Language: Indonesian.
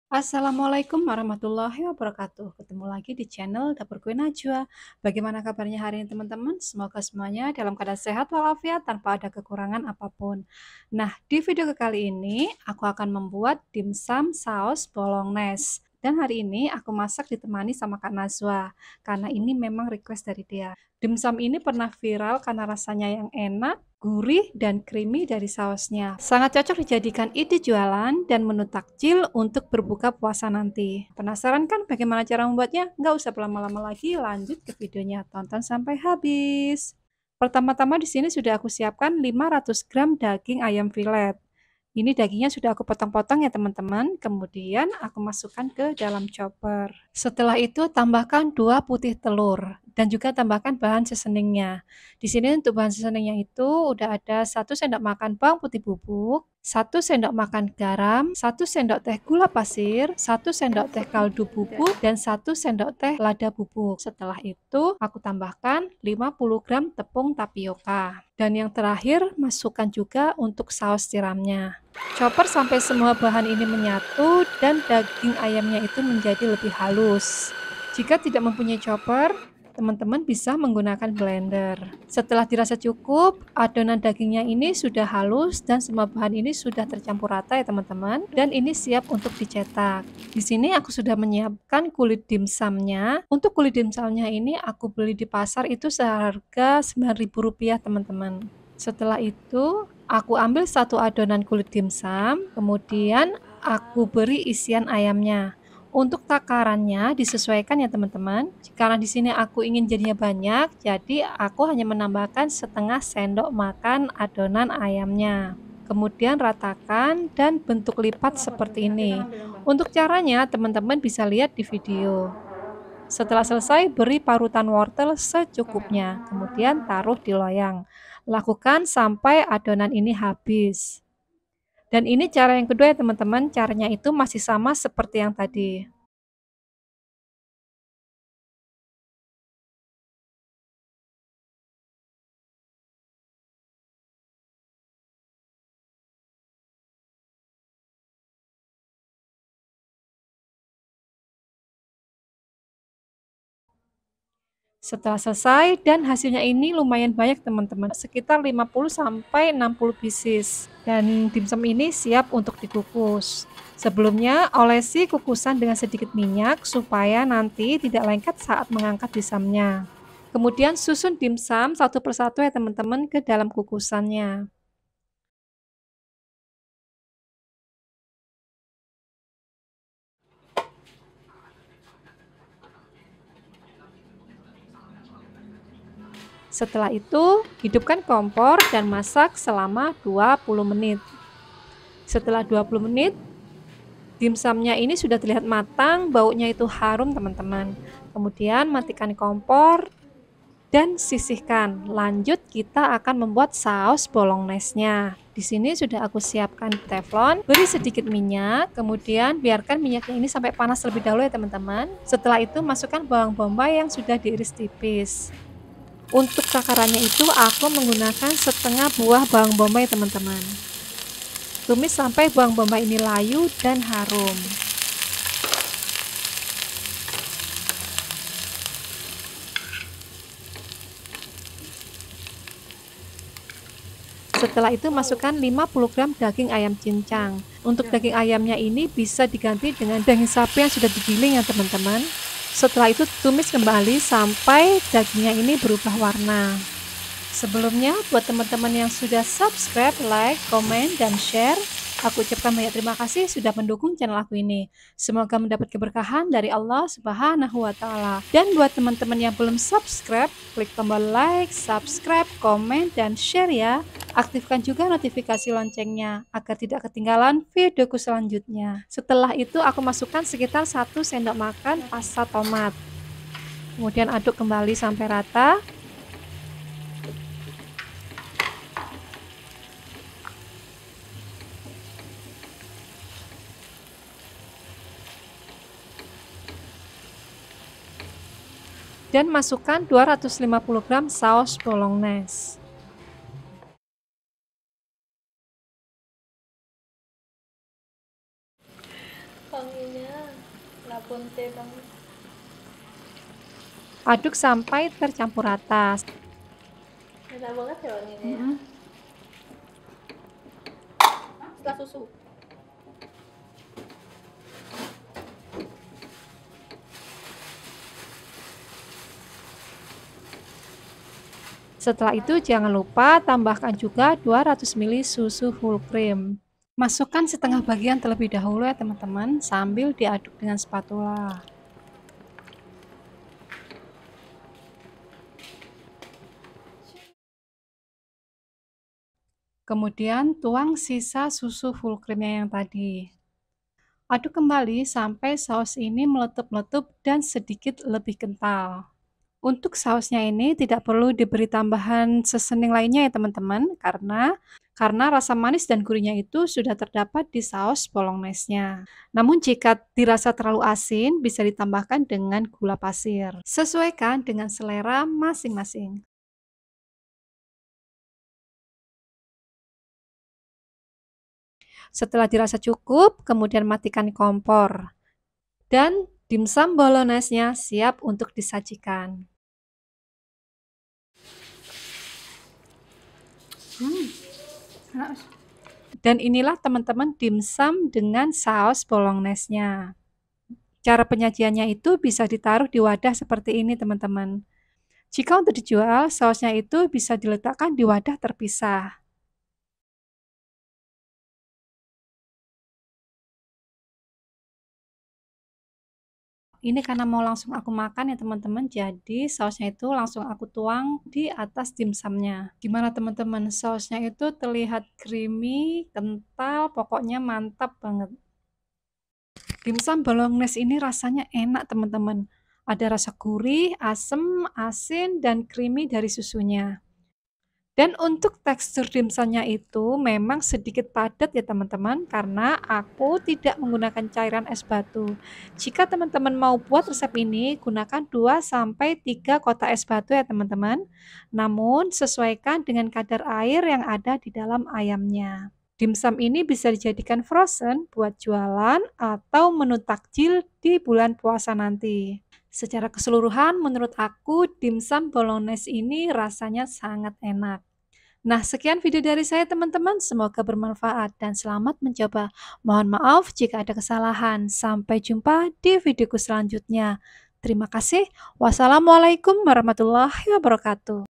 Assalamualaikum warahmatullahi wabarakatuh. Ketemu lagi di channel Dapurku Najwa. Bagaimana kabarnya hari ini teman-teman? Semoga semuanya dalam keadaan sehat walafiat tanpa ada kekurangan apapun. Nah, di video kali ini aku akan membuat dimsum saus bolognese. Dan hari ini aku masak ditemani sama Kak Najwa karena ini memang request dari dia. Dimsum ini pernah viral karena rasanya yang enak, gurih, dan creamy dari sausnya. Sangat cocok dijadikan ide jualan dan menu takjil untuk berbuka puasa nanti. Penasaran kan bagaimana cara membuatnya? Nggak usah berlama-lama lagi, lanjut ke videonya. Tonton sampai habis. Pertama-tama di sini sudah aku siapkan 500 gram daging ayam filet. Ini dagingnya sudah aku potong-potong ya teman-teman. Kemudian aku masukkan ke dalam chopper. Setelah itu tambahkan 2 putih telur dan juga tambahkan bahan seasoningnya. Di sini untuk bahan seasoningnya itu udah ada 1 sendok makan bawang putih bubuk, 1 sendok makan garam, 1 sendok teh gula pasir, 1 sendok teh kaldu bubuk, dan 1 sendok teh lada bubuk. Setelah itu aku tambahkan 50 gram tepung tapioka. Dan yang terakhir masukkan juga untuk saus tiramnya. Chopper sampai semua bahan ini menyatu dan daging ayamnya itu menjadi lebih halus. Jika tidak mempunyai chopper, teman-teman bisa menggunakan blender. Setelah dirasa cukup, adonan dagingnya ini sudah halus dan semua bahan ini sudah tercampur rata ya teman-teman. Dan ini siap untuk dicetak. Di sini aku sudah menyiapkan kulit dimsumnya. Untuk kulit dimsumnya ini aku beli di pasar itu seharga Rp9.000 teman-teman. Setelah itu, aku ambil 1 adonan kulit dimsum, kemudian aku beri isian ayamnya. Untuk takarannya disesuaikan ya teman-teman. Karena di sini aku ingin jadinya banyak, jadi aku hanya menambahkan setengah sendok makan adonan ayamnya. Kemudian ratakan dan bentuk lipat seperti ini. Untuk caranya teman-teman bisa lihat di video. Setelah selesai, beri parutan wortel secukupnya, kemudian taruh di loyang. Lakukan sampai adonan ini habis. Dan ini cara yang kedua ya teman-teman, caranya itu masih sama seperti yang tadi. Setelah selesai dan hasilnya ini lumayan banyak teman-teman, sekitar 50 sampai 60 pieces. Dan dimsum ini siap untuk dikukus. Sebelumnya, olesi kukusan dengan sedikit minyak supaya nanti tidak lengket saat mengangkat dimsumnya. Kemudian susun dimsum satu persatu ya teman-teman ke dalam kukusannya. Setelah itu, hidupkan kompor dan masak selama 20 menit. Setelah 20 menit, dimsumnya ini sudah terlihat matang, baunya itu harum teman-teman. Kemudian matikan kompor dan sisihkan. Lanjut kita akan membuat saus bolognese-nya. Di sini sudah aku siapkan teflon, beri sedikit minyak, kemudian biarkan minyaknya ini sampai panas terlebih dahulu ya teman-teman. Setelah itu masukkan bawang bombay yang sudah diiris tipis. Untuk takarannya itu aku menggunakan setengah buah bawang bombay teman-teman. Tumis sampai bawang bombay ini layu dan harum. Setelah itu masukkan 50 gram daging ayam cincang. Untuk daging ayamnya ini bisa diganti dengan daging sapi yang sudah digiling ya teman-teman. Setelah itu tumis kembali sampai dagingnya ini berubah warna. Sebelumnya, buat teman-teman yang sudah subscribe, like, komen, dan share, aku ucapkan banyak terima kasih sudah mendukung channel aku ini. Semoga mendapat keberkahan dari Allah Subhanahu wa Ta'ala. Dan buat teman-teman yang belum subscribe, klik tombol like, subscribe, komen, dan share ya. Aktifkan juga notifikasi loncengnya agar tidak ketinggalan videoku selanjutnya. Setelah itu, aku masukkan sekitar 1 sendok makan pasta tomat. Kemudian aduk kembali sampai rata. Dan masukkan 250 gram saus bolognese. Wanginya Napunte kamu. Aduk sampai tercampur rata. Enak banget ya wanginya ya. Setelah susu. Setelah itu jangan lupa tambahkan juga 200 ml susu full cream. Masukkan setengah bagian terlebih dahulu ya teman-teman, sambil diaduk dengan spatula. Kemudian tuang sisa susu full creamnya yang tadi. Aduk kembali sampai saus ini meletup-letup dan sedikit lebih kental. Untuk sausnya ini tidak perlu diberi tambahan seasoning lainnya ya teman-teman, karena rasa manis dan gurihnya itu sudah terdapat di saus bolognese-nya. Namun jika dirasa terlalu asin, bisa ditambahkan dengan gula pasir. Sesuaikan dengan selera masing-masing. Setelah dirasa cukup, kemudian matikan kompor. Dan dimsum bolognese-nya siap untuk disajikan. Dan inilah teman-teman dimsum dengan saus bolognese-nya. Cara penyajiannya itu bisa ditaruh di wadah seperti ini teman-teman. Jika untuk dijual, sausnya itu bisa diletakkan di wadah terpisah. Ini karena mau langsung aku makan ya teman-teman, jadi sausnya itu langsung aku tuang di atas dimsumnya. Gimana teman-teman, sausnya itu terlihat creamy, kental, pokoknya mantap banget. Dimsum bolognese ini rasanya enak teman-teman. Ada rasa gurih, asem, asin, dan creamy dari susunya. Dan untuk tekstur dimsumnya itu memang sedikit padat ya teman-teman, karena aku tidak menggunakan cairan es batu. Jika teman-teman mau buat resep ini, gunakan 2-3 kotak es batu ya teman-teman. Namun sesuaikan dengan kadar air yang ada di dalam ayamnya. Dimsum ini bisa dijadikan frozen buat jualan atau menu takjil di bulan puasa nanti. Secara keseluruhan menurut aku dimsum bolognese ini rasanya sangat enak. Nah, sekian video dari saya teman-teman, semoga bermanfaat dan selamat mencoba. Mohon maaf jika ada kesalahan. Sampai jumpa di videoku selanjutnya. Terima kasih. Wassalamualaikum warahmatullahi wabarakatuh.